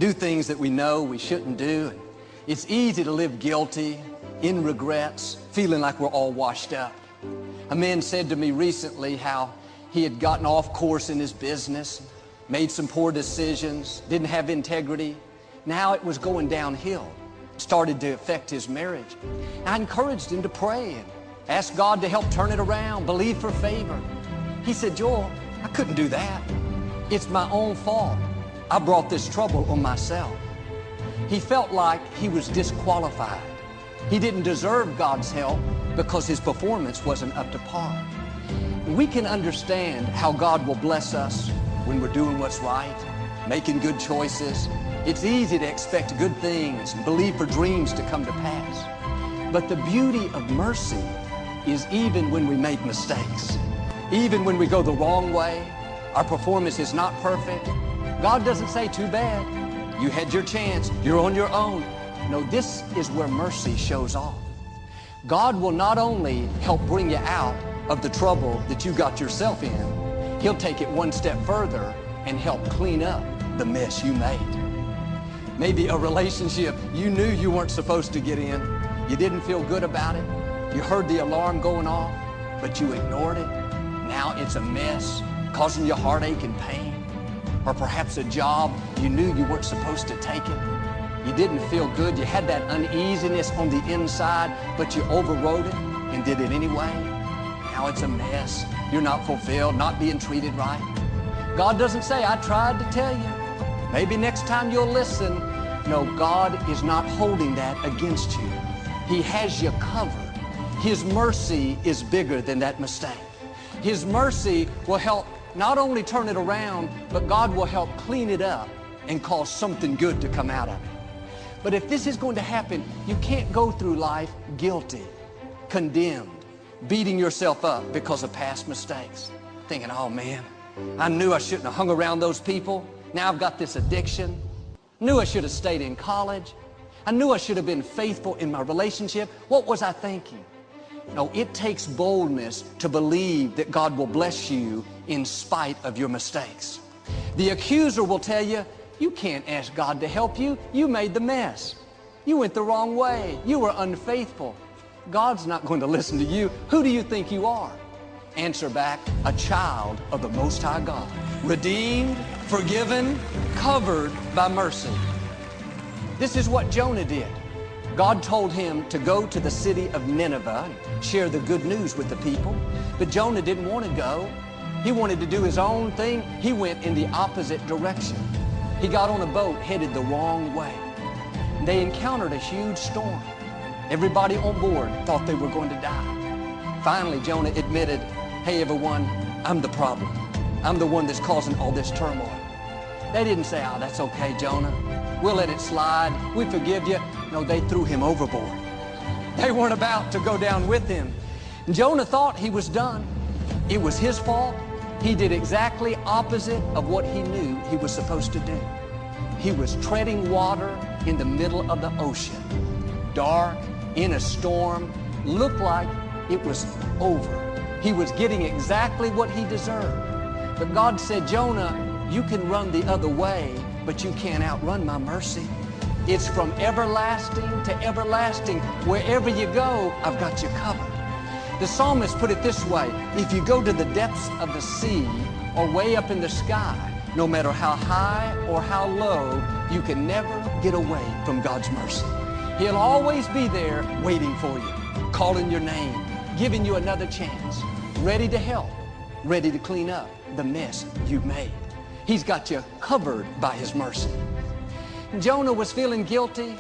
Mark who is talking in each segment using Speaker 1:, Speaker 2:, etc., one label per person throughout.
Speaker 1: do things that we know we shouldn't do. And it's easy to live guilty, in regrets, feeling like we're all washed up. A man said to me recently how he had gotten off course in his business, made some poor decisions, didn't have integrity. Now it was going downhill. It started to affect his marriage. I encouraged him to pray and ask God to help turn it around, believe for favor. He said, Joel, I couldn't do that. It's my own fault. I brought this trouble on myself. He felt like he was disqualified. He didn't deserve God's help because his performance wasn't up to par. We can understand how God will bless us when we're doing what's right, making good choices. It's easy to expect good things and believe for dreams to come to pass. But the beauty of mercy is even when we make mistakes, even when we go the wrong way, our performance is not perfect, God doesn't say, too bad. You had your chance. You're on your own. No, this is where mercy shows off. God will not only help bring you out of the trouble that you got yourself in, He'll take it one step further and help clean up the mess you made. Maybe a relationship you knew you weren't supposed to get in. You didn't feel good about it. You heard the alarm going off, but you ignored it. Now it's a mess, causing you heartache and pain. Or perhaps a job you knew you weren't supposed to take it. You didn't feel good. You had that uneasiness on the inside, but you overrode it and did it anyway. Now it's a mess. You're not fulfilled, not being treated right. God doesn't say, I tried to tell you. Maybe next time you'll listen. No, God is not holding that against you. He has you covered. His mercy is bigger than that mistake. His mercy will help not only turn it around, but God will help clean it up and cause something good to come out of it. But if this is going to happen, you can't go through life guilty, condemned, beating yourself up because of past mistakes, thinking, oh man, I knew I shouldn't have hung around those people. Now I've got this addiction. Knew I should have stayed in college. I knew I should have been faithful in my relationship. What was I thinking? No, it takes boldness to believe that God will bless you in spite of your mistakes. The accuser will tell you, you can't ask God to help you. You made the mess. You went the wrong way. You were unfaithful. God's not going to listen to you. Who do you think you are? Answer back, a child of the Most High God. Redeemed, forgiven, covered by mercy. This is what Jonah did. God told him to go to the city of Nineveh and share the good news with the people. But Jonah didn't want to go. He wanted to do his own thing. He went in the opposite direction. He got on a boat headed the wrong way. They encountered a huge storm. Everybody on board thought they were going to die. Finally, Jonah admitted, hey everyone, I'm the problem. I'm the one that's causing all this turmoil. They didn't say, oh, that's okay, Jonah. We'll let it slide. We forgive you. No, they threw him overboard. They weren't about to go down with him. Jonah thought he was done. It was his fault. He did exactly opposite of what he knew he was supposed to do. He was treading water in the middle of the ocean. Dark, in a storm, looked like it was over. He was getting exactly what he deserved. But God said, Jonah, you can run the other way, but you can't outrun my mercy. It's from everlasting to everlasting. Wherever you go, I've got you covered. The psalmist put it this way, if you go to the depths of the sea or way up in the sky, no matter how high or how low, you can never get away from God's mercy. He'll always be there waiting for you, calling your name, giving you another chance, ready to help, ready to clean up the mess you've made. He's got you covered by His mercy. Jonah was feeling guilty,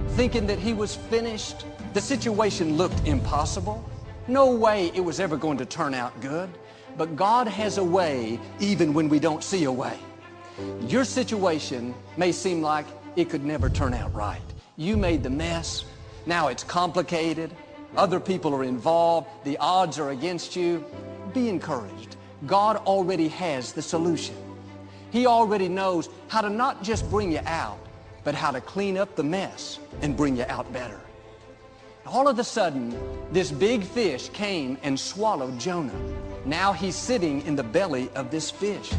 Speaker 1: thinking that he was finished. The situation looked impossible. No way it was ever going to turn out good. But God has a way even when we don't see a way. Your situation may seem like it could never turn out right. You made the mess. Now it's complicated. Other people are involved. The odds are against you. Be encouraged. God already has the solution. He already knows how to not just bring you out, but how to clean up the mess and bring you out better. All of a sudden, this big fish came and swallowed Jonah. Now he's sitting in the belly of this fish.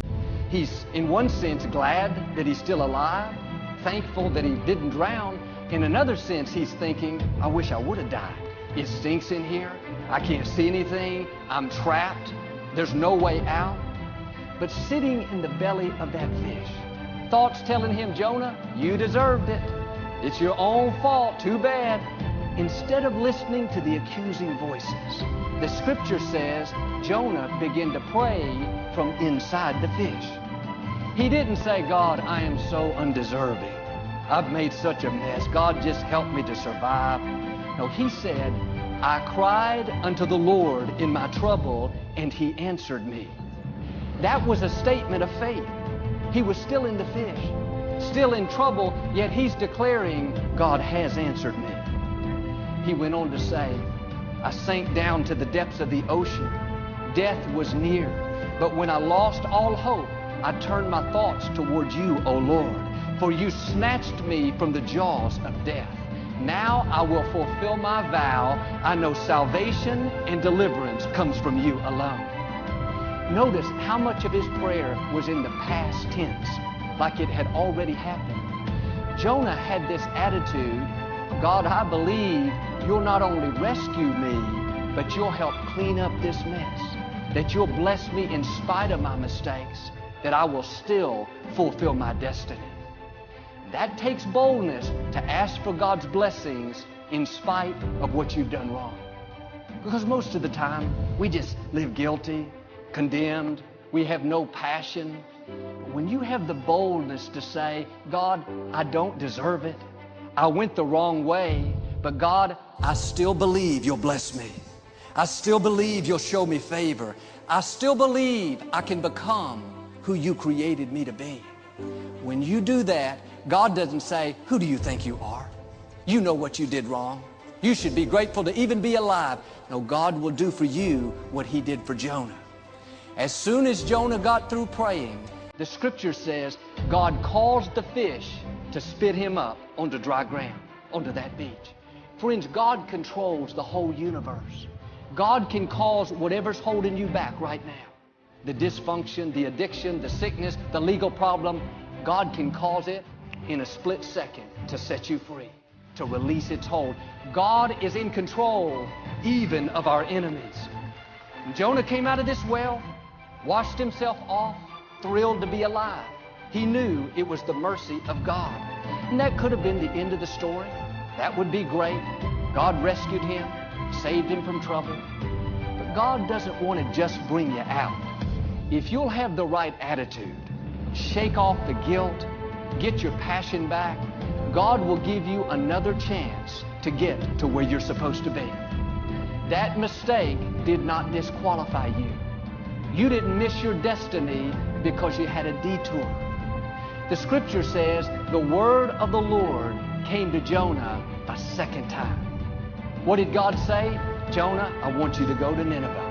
Speaker 1: He's, in one sense, glad that he's still alive, thankful that he didn't drown. In another sense, he's thinking, I wish I would have died. It stinks in here. I can't see anything. I'm trapped. There's no way out. But sitting in the belly of that fish, thoughts telling him, Jonah, you deserved it. It's your own fault. Too bad. Instead of listening to the accusing voices, the scripture says Jonah began to pray from inside the fish. He didn't say, God, I am so undeserving. I've made such a mess. God, just help me to survive. No, he said, I cried unto the Lord in my trouble, and he answered me. That was a statement of faith. He was still in the fish, still in trouble, yet he's declaring, God has answered me. He went on to say, I sank down to the depths of the ocean. Death was near, but when I lost all hope, I turned my thoughts towards you, O Lord, for you snatched me from the jaws of death. Now I will fulfill my vow. I know salvation and deliverance comes from you alone. Notice how much of his prayer was in the past tense, like it had already happened. Jonah had this attitude, God, I believe you'll not only rescue me, but you'll help clean up this mess, that you'll bless me in spite of my mistakes, that I will still fulfill my destiny. That takes boldness to ask for God's blessings in spite of what you've done wrong. Because most of the time, we just live guilty, condemned, we have no passion. But when you have the boldness to say, God, I don't deserve it, I went the wrong way, but God, I still believe you'll bless me. I still believe you'll show me favor. I still believe I can become who you created me to be. When you do that, God doesn't say, who do you think you are? You know what you did wrong. You should be grateful to even be alive. No, God will do for you what he did for Jonah. As soon as Jonah got through praying, the scripture says God caused the fish to spit him up onto dry ground, onto that beach. Friends, God controls the whole universe. God can cause whatever's holding you back right now. The dysfunction, the addiction, the sickness, the legal problem, God can cause it in a split second to set you free, to release its hold. God is in control even of our enemies. When Jonah came out of this well, washed himself off, thrilled to be alive. He knew it was the mercy of God. And that could have been the end of the story. That would be great. God rescued him, saved him from trouble. But God doesn't want to just bring you out. If you'll have the right attitude, shake off the guilt, get your passion back, God will give you another chance to get to where you're supposed to be. That mistake did not disqualify you. You didn't miss your destiny because you had a detour. The scripture says the word of the Lord came to Jonah a second time. What did God say? Jonah, I want you to go to Nineveh.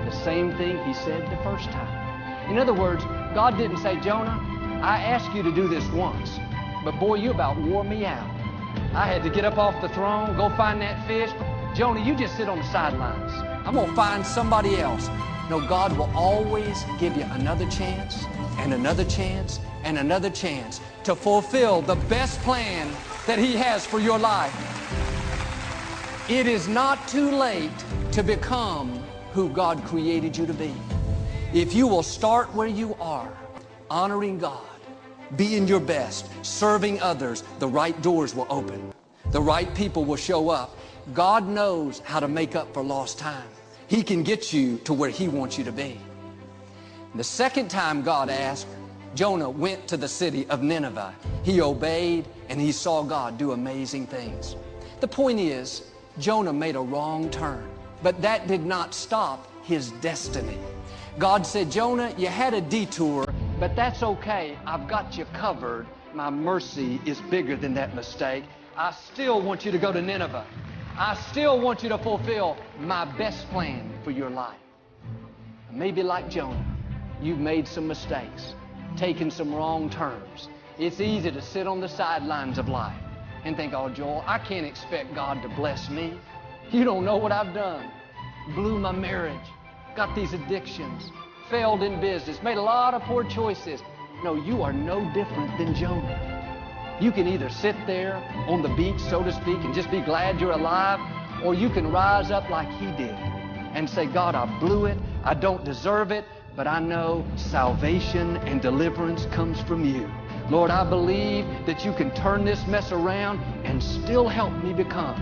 Speaker 1: The same thing he said the first time. In other words, God didn't say, Jonah, I asked you to do this once, but boy, you about wore me out. I had to get up off the throne, go find that fish. Jonah, you just sit on the sidelines. I'm going to find somebody else. No, God will always give you another chance and another chance and another chance to fulfill the best plan that he has for your life. It is not too late to become who God created you to be. If you will start where you are, honoring God, being your best, serving others, the right doors will open. The right people will show up. God knows how to make up for lost time. He can get you to where he wants you to be. The second time God asked, Jonah went to the city of Nineveh. He obeyed and he saw God do amazing things. The point is, Jonah made a wrong turn, but that did not stop his destiny. God said, Jonah, you had a detour, but that's okay. I've got you covered. My mercy is bigger than that mistake. I still want you to go to Nineveh. I still want you to fulfill my best plan for your life. Maybe like Jonah, you've made some mistakes, taken some wrong turns. It's easy to sit on the sidelines of life and think, oh, Joel, I can't expect God to bless me. You don't know what I've done. Blew my marriage, got these addictions, failed in business, made a lot of poor choices. No, you are no different than Jonah. You can either sit there on the beach, so to speak, and just be glad you're alive, or you can rise up like he did and say, God, I blew it. I don't deserve it, but I know salvation and deliverance comes from you. Lord, I believe that you can turn this mess around and still help me become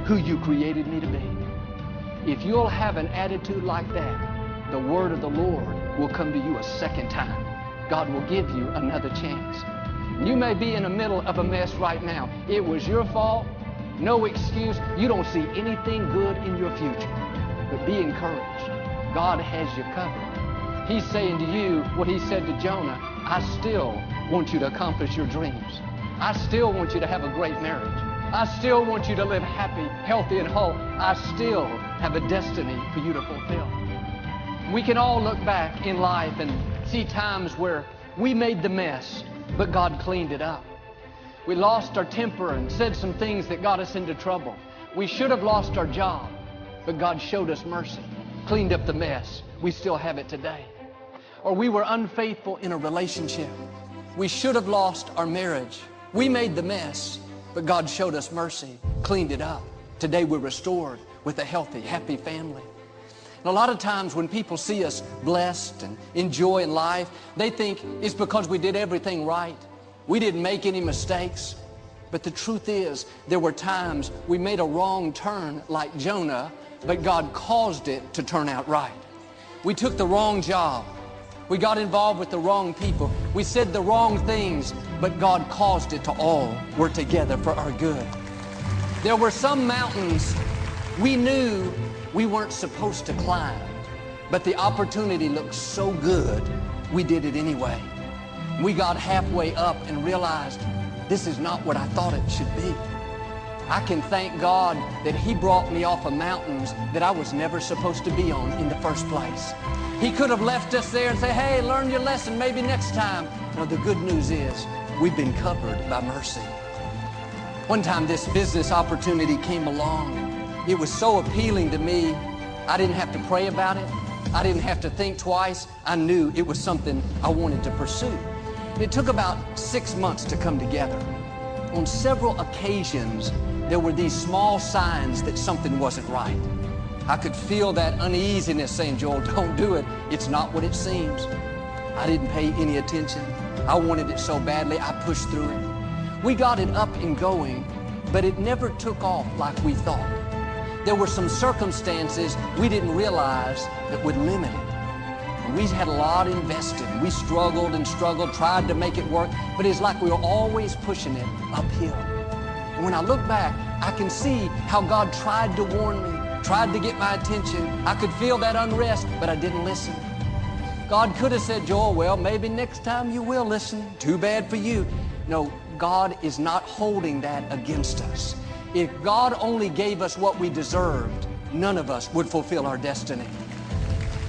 Speaker 1: who you created me to be. If you'll have an attitude like that, the word of the Lord will come to you a second time. God will give you another chance. You may be in the middle of a mess right now. It was your fault. No excuse. You don't see anything good in your future. But be encouraged. God has you covered. He's saying to you what he said to Jonah, I still want you to accomplish your dreams. I still want you to have a great marriage. I still want you to live happy, healthy, and whole. I still have a destiny for you to fulfill. We can all look back in life and see times where we made the mess, but God cleaned it up. We lost our temper and said some things that got us into trouble. We should have lost our job, but God showed us mercy, cleaned up the mess. We still have it today. Or we were unfaithful in a relationship. We should have lost our marriage. We made the mess, but God showed us mercy, cleaned it up. Today we're restored with a healthy, happy family. And a lot of times when people see us blessed and enjoy in life, they think it's because we did everything right. We didn't make any mistakes. But the truth is, there were times we made a wrong turn like Jonah, but God caused it to turn out right. We took the wrong job. We got involved with the wrong people. We said the wrong things, but God caused it to all work together for our good. There were some mountains we knew we weren't supposed to climb, but the opportunity looked so good, we did it anyway. We got halfway up and realized this is not what I thought it should be. I can thank God that he brought me off of mountains that I was never supposed to be on in the first place. He could have left us there and say, hey, learn your lesson, maybe next time. No, the good news is we've been covered by mercy. One time this business opportunity came along. It was so appealing to me, I didn't have to pray about it. I didn't have to think twice. I knew it was something I wanted to pursue. It took about 6 months to come together. On several occasions, there were these small signs that something wasn't right. I could feel that uneasiness saying, Joel, don't do it. It's not what it seems. I didn't pay any attention. I wanted it so badly, I pushed through it. We got it up and going, but it never took off like we thought. There were some circumstances we didn't realize that would limit it. We had a lot invested. We struggled and struggled, tried to make it work, but it's like we were always pushing it uphill. And when I look back, I can see how God tried to warn me, tried to get my attention. I could feel that unrest, but I didn't listen. God could have said, Joel, well, maybe next time you will listen. Too bad for you. No, God is not holding that against us. If God only gave us what we deserved, none of us would fulfill our destiny.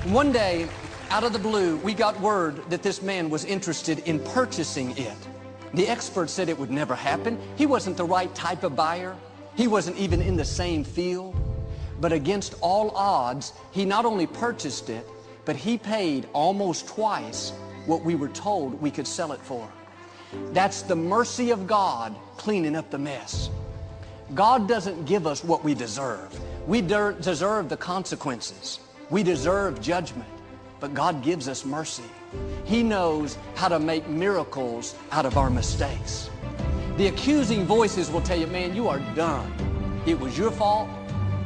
Speaker 1: One day, out of the blue, we got word that this man was interested in purchasing it. The experts said it would never happen. He wasn't the right type of buyer. He wasn't even in the same field. But against all odds, he not only purchased it, but he paid almost twice what we were told we could sell it for. That's the mercy of God cleaning up the mess. God doesn't give us what we deserve. We deserve the consequences. We deserve judgment. But God gives us mercy. He knows how to make miracles out of our mistakes. The accusing voices will tell you, man, you are done. It was your fault.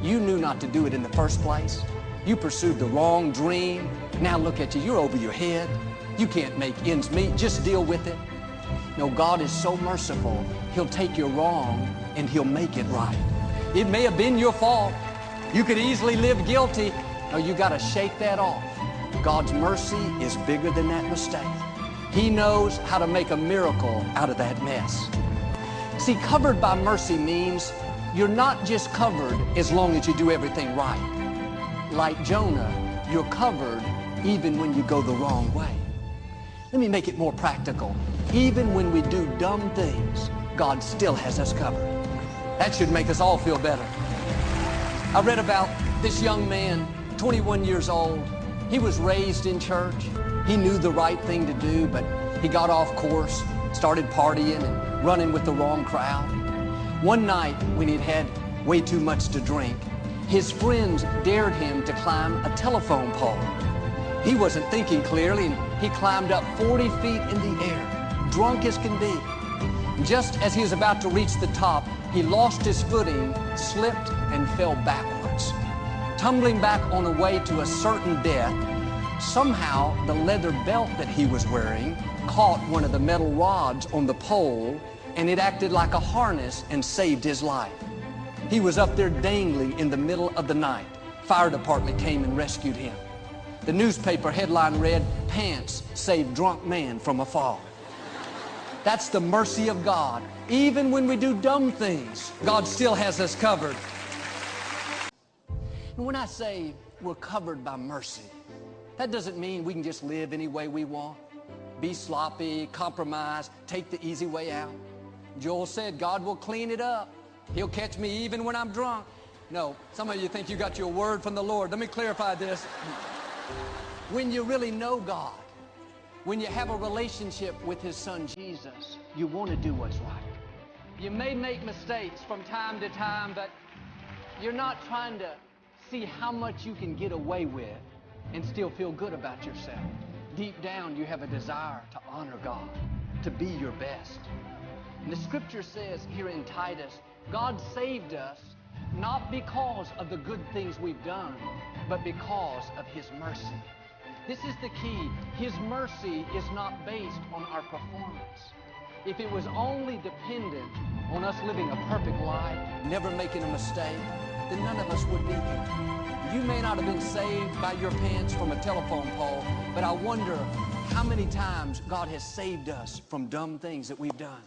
Speaker 1: You knew not to do it in the first place. You pursued the wrong dream. Now look at you. You're over your head. You can't make ends meet. Just deal with it. No, God is so merciful. He'll take your wrong and he'll make it right. It may have been your fault. You could easily live guilty. No, you got to shake that off. God's mercy is bigger than that mistake. He knows how to make a miracle out of that mess. See, covered by mercy means you're not just covered as long as you do everything right. Like Jonah, you're covered even when you go the wrong way. Let me make it more practical. Even when we do dumb things, God still has us covered. That should make us all feel better. I read about this young man, 21 years old. He was raised in church. He knew the right thing to do, but he got off course, started partying, and running with the wrong crowd. One night when he'd had way too much to drink, his friends dared him to climb a telephone pole. He wasn't thinking clearly, and he climbed up 40 feet in the air, drunk as can be. Just as he was about to reach the top, he lost his footing, slipped, and fell backwards. Tumbling back on a way to a certain death, somehow the leather belt that he was wearing caught one of the metal rods on the pole, and it acted like a harness and saved his life. He was up there dangling in the middle of the night. Fire department came and rescued him. The newspaper headline read, "Pants Save Drunk Man from a Fall." That's the mercy of God. Even when we do dumb things, God still has us covered. And when I say we're covered by mercy, that doesn't mean we can just live any way we want, be sloppy, compromise, take the easy way out. Joel said, God will clean it up. He'll catch me even when I'm drunk. No, some of you think you got your word from the Lord. Let me clarify this. When you really know God, when you have a relationship with His Son Jesus, you want to do what's right. You may make mistakes from time to time, but you're not trying to see how much you can get away with and still feel good about yourself. Deep down, you have a desire to honor God, to be your best. And the scripture says here in Titus, God saved us not because of the good things we've done, but because of His mercy. This is the key. His mercy is not based on our performance. If it was only dependent on us living a perfect life, never making a mistake, then none of us would be here. You may not have been saved by your pants from a telephone pole, but I wonder how many times God has saved us from dumb things that we've done.